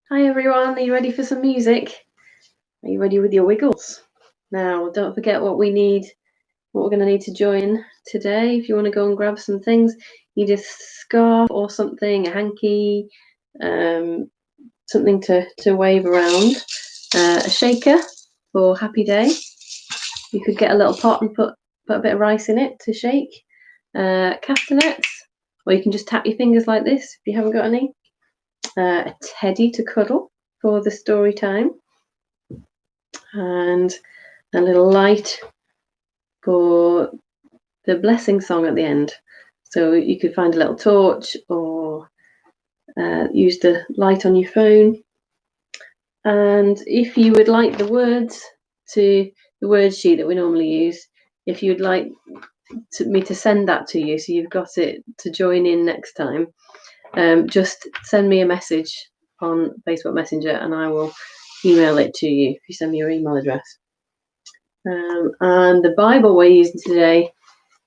Hi everyone, are you ready for some music? Are you ready with your wiggles? Now, don't forget what we're going to need to join today. If you want to go and grab some things, you need a scarf or something, a hanky, something to wave around, a shaker for happy day. You could get a little pot and put a bit of rice in it to shake, castanets, or you can just tap your fingers like this if you haven't got any. A teddy to cuddle for the story time, and a little light for the blessing song at the end. So you could find a little torch or use the light on your phone. And if you would like the words to the word sheet that we normally use, if you'd like me to send that to you so you've got it to join in next time, just send me a message on Facebook Messenger and I will email it to you if you send me your email address. And the Bible we're using today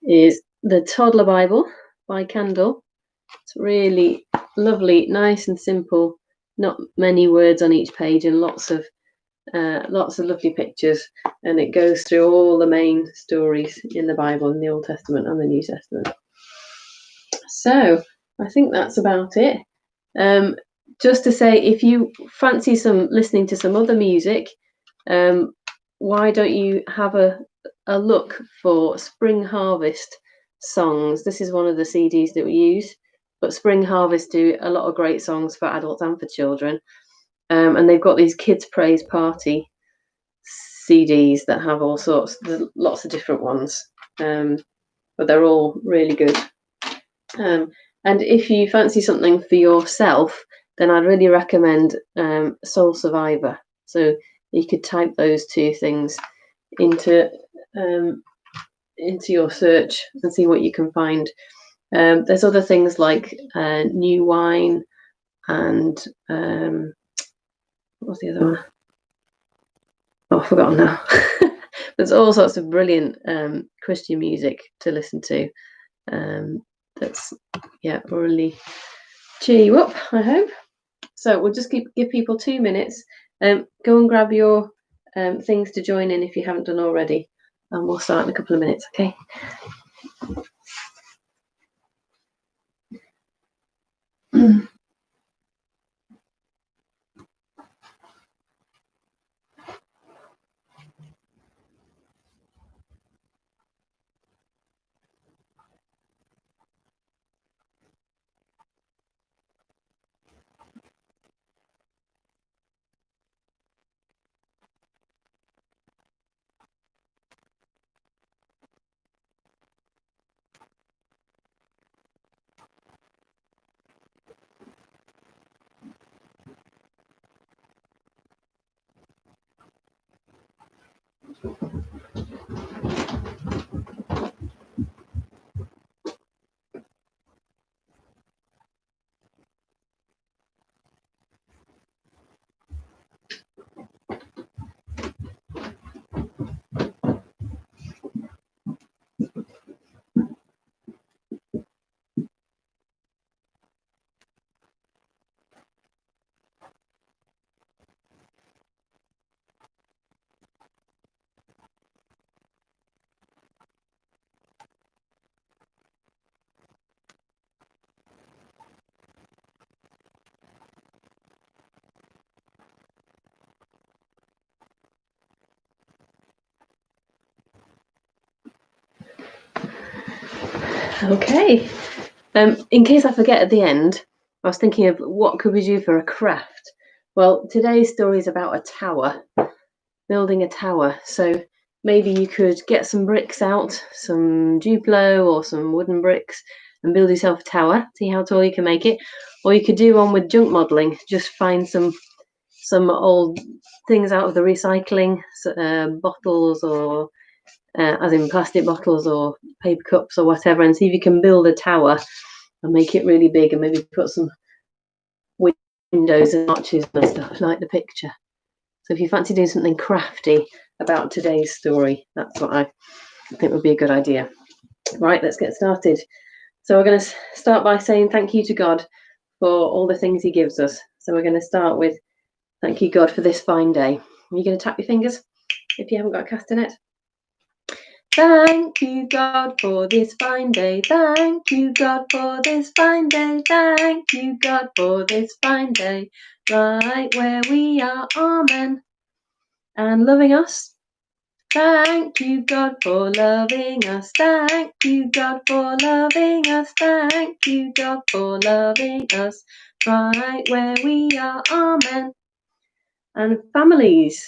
is the Toddler Bible by Candle. It's really lovely, nice and simple, not many words on each page, and lots of lovely pictures, and it goes through all the main stories in the Bible, in the Old Testament and the New Testament. So I think that's about it. Just to say, if you fancy listening to some other music, why don't you have a look for Spring Harvest songs? This is one of the CDs that we use, but Spring Harvest do a lot of great songs for adults and for children. And they've got these Kids Praise Party CDs that have all sorts, lots of different ones, but they're all really good. And if you fancy something for yourself, then I'd really recommend Soul Survivor. So you could type those two things into your search and see what you can find. There's other things like New Wine and what's the other one? Oh, I've forgotten now. There's all sorts of brilliant Christian music to listen to. That's really cheer you up, I hope. So we'll just give people 2 minutes. Go and grab your things to join in if you haven't done already, and we'll start in a couple of minutes. Okay. Okay. In case I forget at the end, I was thinking of what could we do for a craft. Well, today's story is about a tower, building a tower. So maybe you could get some bricks out, some Duplo or some wooden bricks, and build yourself a tower. See how tall you can make it. Or you could do one with junk modelling. Just find some old things out of the recycling, bottles, or as in plastic bottles or paper cups or whatever, and see if you can build a tower and make it really big, and maybe put some windows and arches and stuff like the picture. So if you fancy doing something crafty about today's story, that's what I think would be a good idea. Right, let's get started. So we're going to start by saying thank you to God for all the things he gives us. So we're going to start with Thank you, God, for this fine day. Are you going to tap your fingers if you haven't got a castanet? Thank you, God, for this fine day. Thank you, God, for this fine day. Thank you, God, for this fine day. Right where we are, amen. And loving us. Thank you, God, for loving us. Thank you, God, for loving us. Thank you, God, for loving us. Right where we are, amen. And families.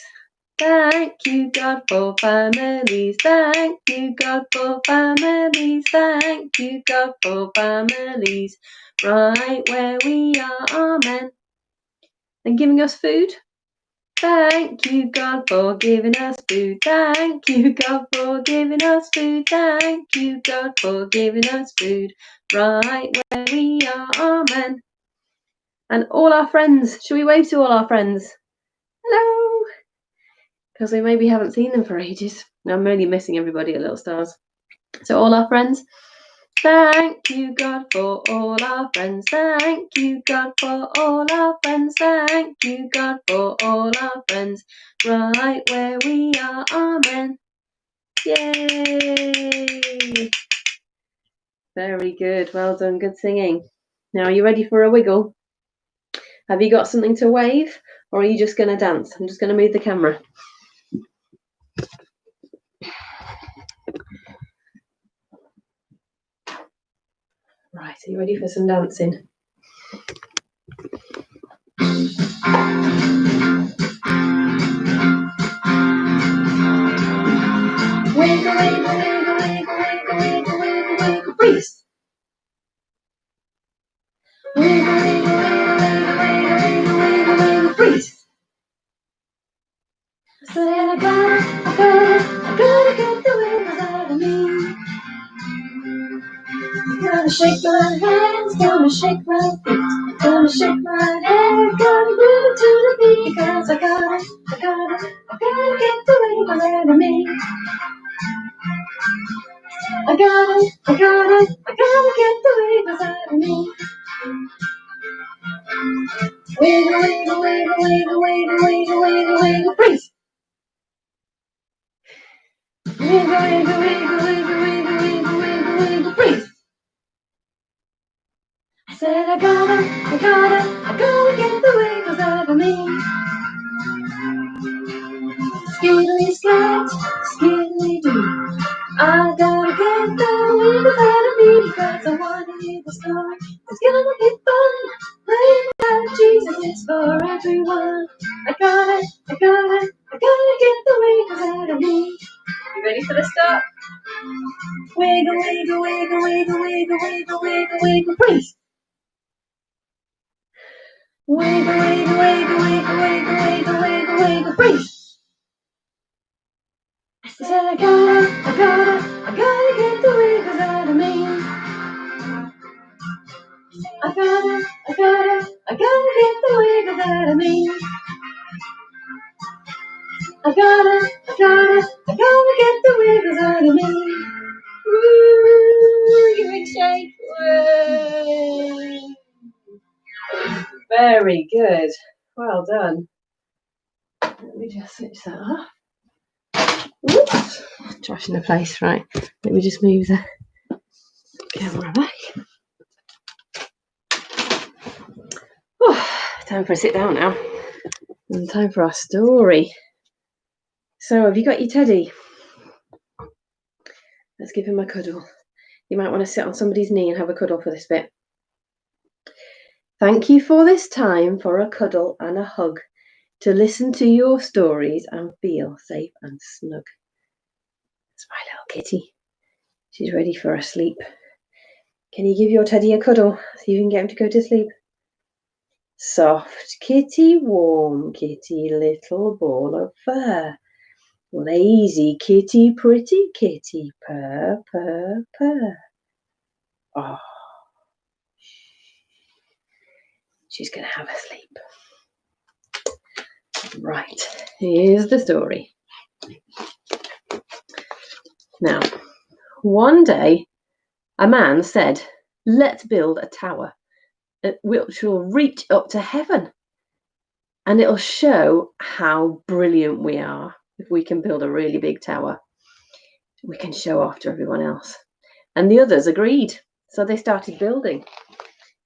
Thank you, God, for families. Thank you, God, for families. Thank you, God, for families. Right where we are, amen. And giving us food. Thank you, God, for giving us food. Thank you, God, for giving us food. Thank you, God, for giving us food. Right where we are, amen. And all our friends. Shall we wave to all our friends? Hello. Because we maybe haven't seen them for ages. I'm only missing everybody at Little Stars. So all our friends, thank you, God, for all our friends. Thank you, God, for all our friends. Thank you, God, for all our friends. Right where we are, amen. Yay! Very good. Well done. Good singing. Now, are you ready for a wiggle? Have you got something to wave, or are you just going to dance? I'm just going to move the camera. Right, are you ready for some dancing? Wiggle, wiggle, wiggle, wiggle, wiggle, wiggle, wiggle, wiggle, freeze! Wiggle, wiggle, wiggle, wiggle, wiggle, wiggle, wiggle, freeze! I said I gotta get the wiggles out of me. Gonna shake my hands, gonna shake my feet, gonna shake my head, gonna do it to the beat, because I gotta get the wiggles out of me. I gotta get the wiggles out of me. Wiggle, wiggle, wiggle, wiggle, wiggle, wiggle, wiggle, wiggle, freeze! Wiggle, wiggle, wiggle, wiggle, wiggle, wiggle, wiggle, wiggle, freeze! I said I gotta get the wiggles out of me. Skiddly scat, skiddly doo. I gotta get the wiggles out of me, because I wanna hear the story. It's gonna be fun. Playing out Jesus, it's for everyone. I gotta get the wiggles out of me. You ready for the start? Wiggle, wiggle, wiggle, wiggle, wiggle, wiggle, wiggle, wiggle, freeze! Wiggle, wiggle, wiggle, wiggle, wiggle, wiggle, wiggle, wiggle, freeze! I said I gotta get the wiggles out of me. I gotta get the wiggles out of me. I gotta get the wiggles out of me. Woo, give me a shake. Woo. Very good. Well done. Let me just switch that off. Whoops. Trash in the place, right. Let me just move the camera back. Oh, time for a sit down now. And time for our story. So, have you got your teddy? Let's give him a cuddle. You might want to sit on somebody's knee and have a cuddle for this bit. Thank you for this time for a cuddle and a hug, to listen to your stories and feel safe and snug. That's my little kitty. She's ready for a sleep. Can you give your teddy a cuddle so you can get him to go to sleep? Soft kitty, warm kitty, little ball of fur. Lazy kitty, pretty kitty, purr, purr, purr. Oh, she's going to have a sleep. Right, here's the story. Now, one day, a man said, "Let's build a tower which will reach up to heaven." And it'll show how brilliant we are. If we can build a really big tower, we can show off to everyone else. And the others agreed. So they started building.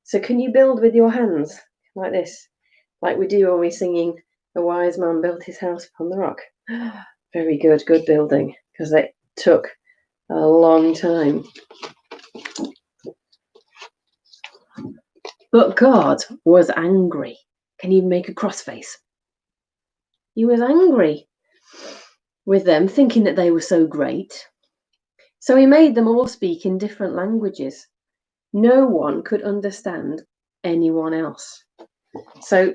So can you build with your hands like this? Like we do when we're singing, "The wise man built his house upon the rock." Very good, good building, because it took a long time. But God was angry. Can you make a cross face? He was angry with them, thinking that they were so great. So he made them all speak in different languages. No one could understand anyone else. So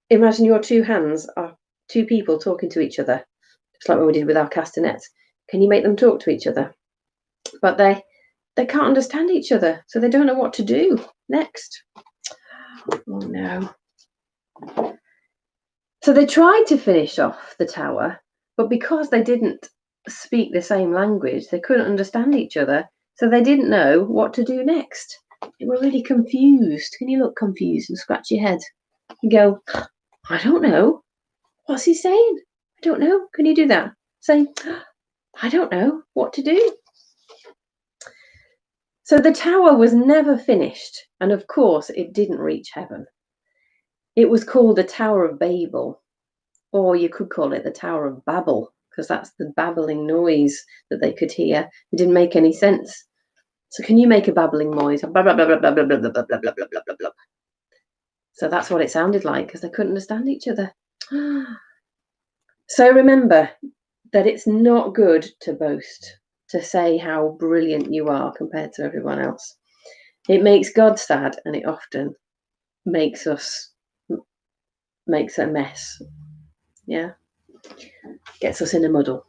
imagine your two hands are two people talking to each other, just like what we did with our castanets. Can you make them talk to each other? But they can't understand each other, so they don't know what to do next. Oh no. So they tried to finish off the tower, but because they didn't speak the same language, they couldn't understand each other, so they didn't know what to do next. They were really confused. Can you look confused and scratch your head and go, "I don't know. What's he saying? I don't know." Can you do that? Say, "I don't know what to do." So the tower was never finished, and of course it didn't reach heaven. It was called the Tower of Babel, or you could call it the Tower of Babel, because that's the babbling noise that they could hear. It didn't make any sense. So can you make a babbling noise? Blah, blah, blah, blah, blah, blah, blah, blah, blah, blah, blah, blah, blah, blah. So that's what it sounded like, because they couldn't understand each other. So remember that it's not good to boast, to say how brilliant you are compared to everyone else. It makes God sad, and it often makes a mess. Yeah, gets us in a muddle.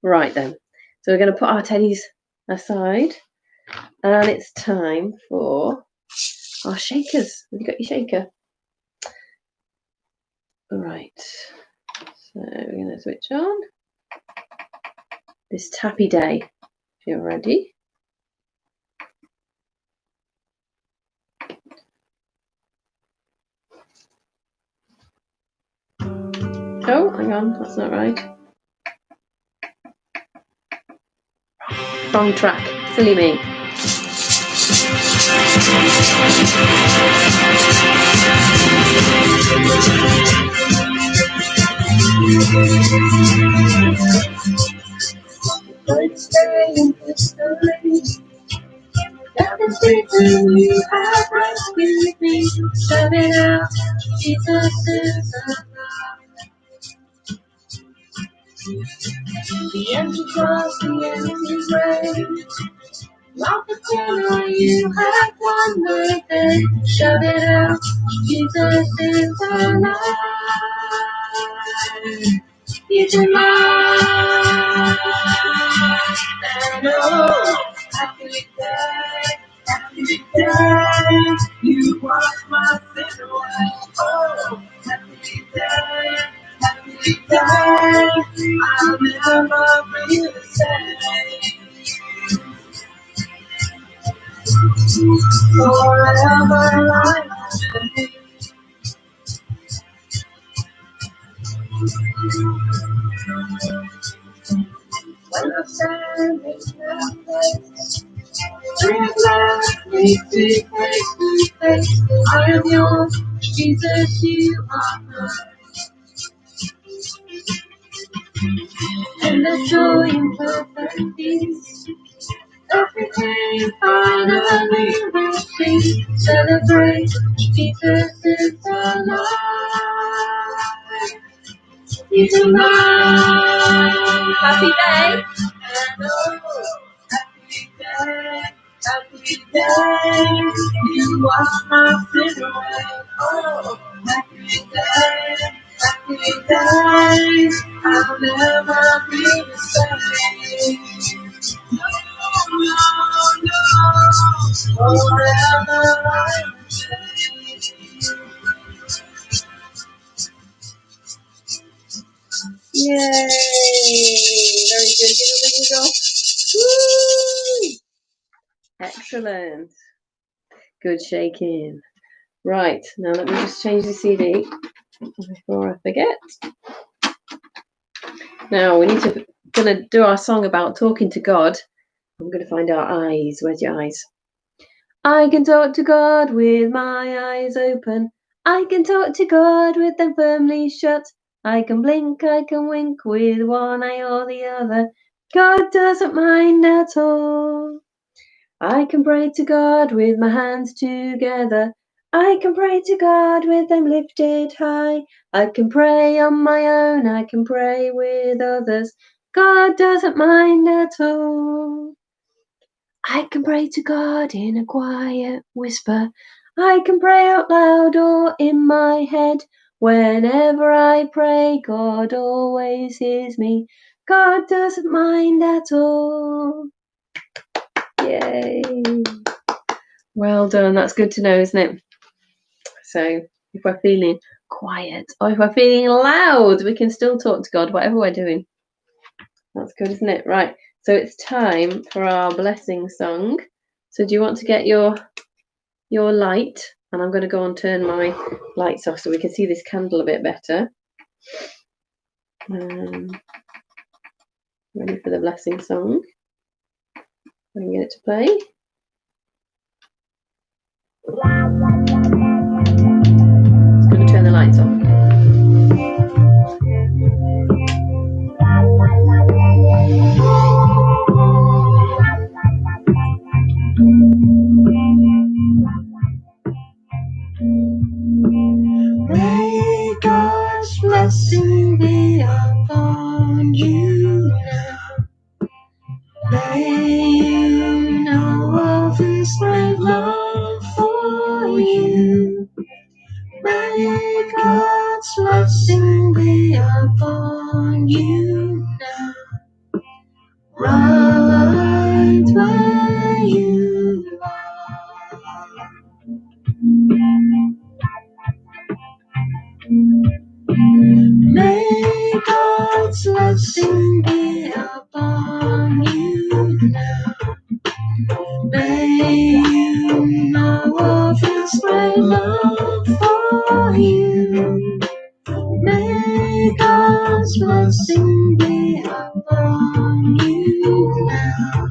Right then, so we're going to put our teddies aside, and it's time for our shakers. Have you got your shaker? All right, so we're going to switch on this tappy day. If you're ready. Oh, hang on, that's not right. Wrong track. Silly me. Let's stay in this story. Demonstrating you have rescued me. Shout it out, Jesus is alive. The empty cross, the empty grave. Love the corner, you have won the day. Shout it out, Jesus is alive. He's alive. And oh, happy day, you wash my sin away. Oh, happy day, I'll never be the same. Forever I change. When I'm standing in place, dreams left me face to face. I am yours, Jesus, you are mine. And the joy in perfect peace, everything finally will cease. Celebrate, Jesus is alive. He's alive. Happy day. And oh, happy day. You wash my sin away. Oh, happy day. I'll never be the same. No, forever I'm changed. Yay! Very good. Give a big wiggle. Woo! Excellent. Good shaking. Right, now let me just change the CD. before I forget. Now we need to gonna do our song about talking to God. I'm gonna find our eyes. Where's your eyes? I can talk to God with my eyes open. I can talk to God with them firmly shut. I can blink, I can wink with one eye or the other. God doesn't mind at all. I can pray to God with my hands together. I can pray to God with them lifted high. I can pray on my own, I can pray with others. God doesn't mind at all. I can pray to God in a quiet whisper. I can pray out loud or in my head. Whenever I pray, God always hears me. God doesn't mind at all. Yay. Well done. That's good to know, isn't it? So if we're feeling quiet or if we're feeling loud, we can still talk to God, whatever we're doing. That's good, isn't it? Right. So it's time for our blessing song. So do you want to get your light? And I'm going to go and turn my lights off so we can see this candle a bit better. Ready for the blessing song? I can get it to play. Just going to turn the lights off. May God's blessing be upon you now. May you know of His great love for you. May God's blessing be upon you now. Right where you are. May God's blessing be upon you now. May you know of His great love for you. May God's blessing be upon you now.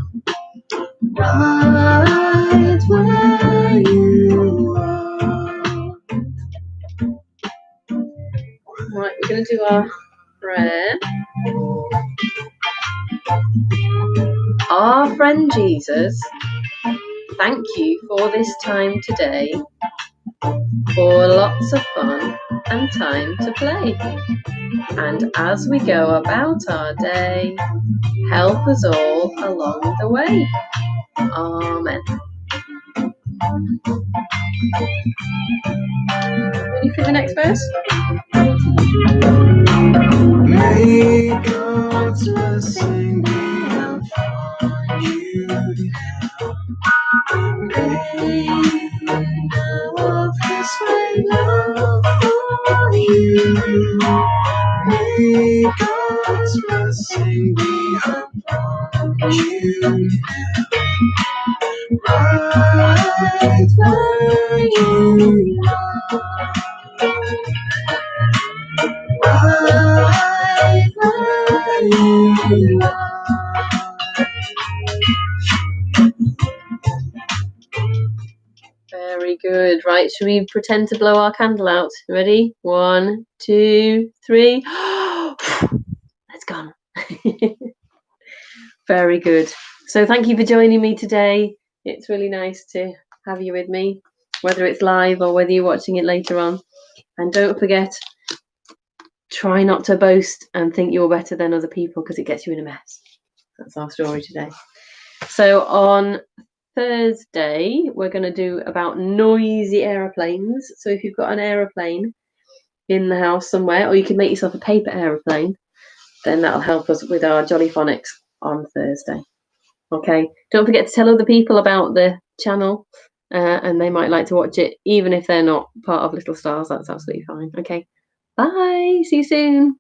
Right where you are. Right, we're going to do our prayer. Our friend Jesus, thank you for this time today, for lots of fun and time to play. And as we go about our day, help us all along the way. Amen. Ready for the next verse? May God's blessing be upon you now. May you know of His great love for you. May God's blessing be upon you now. Right where you are. Right where you are. Very good. Right, should we pretend to blow our candle out? Ready? 1, 2, 3. It's gone. Very good. So thank you for joining me today. It's really nice to have you with me, whether it's live or whether you're watching it later on. And don't forget, try not to boast and think you're better than other people, because it gets you in a mess. That's our story today. So on Thursday, we're going to do about noisy aeroplanes. So if you've got an aeroplane in the house somewhere, or you can make yourself a paper aeroplane, then that'll help us with our Jolly Phonics on Thursday. Okay, don't forget to tell other people about the channel, and they might like to watch it, even if they're not part of Little Stars. That's absolutely fine. Okay, bye. See you soon.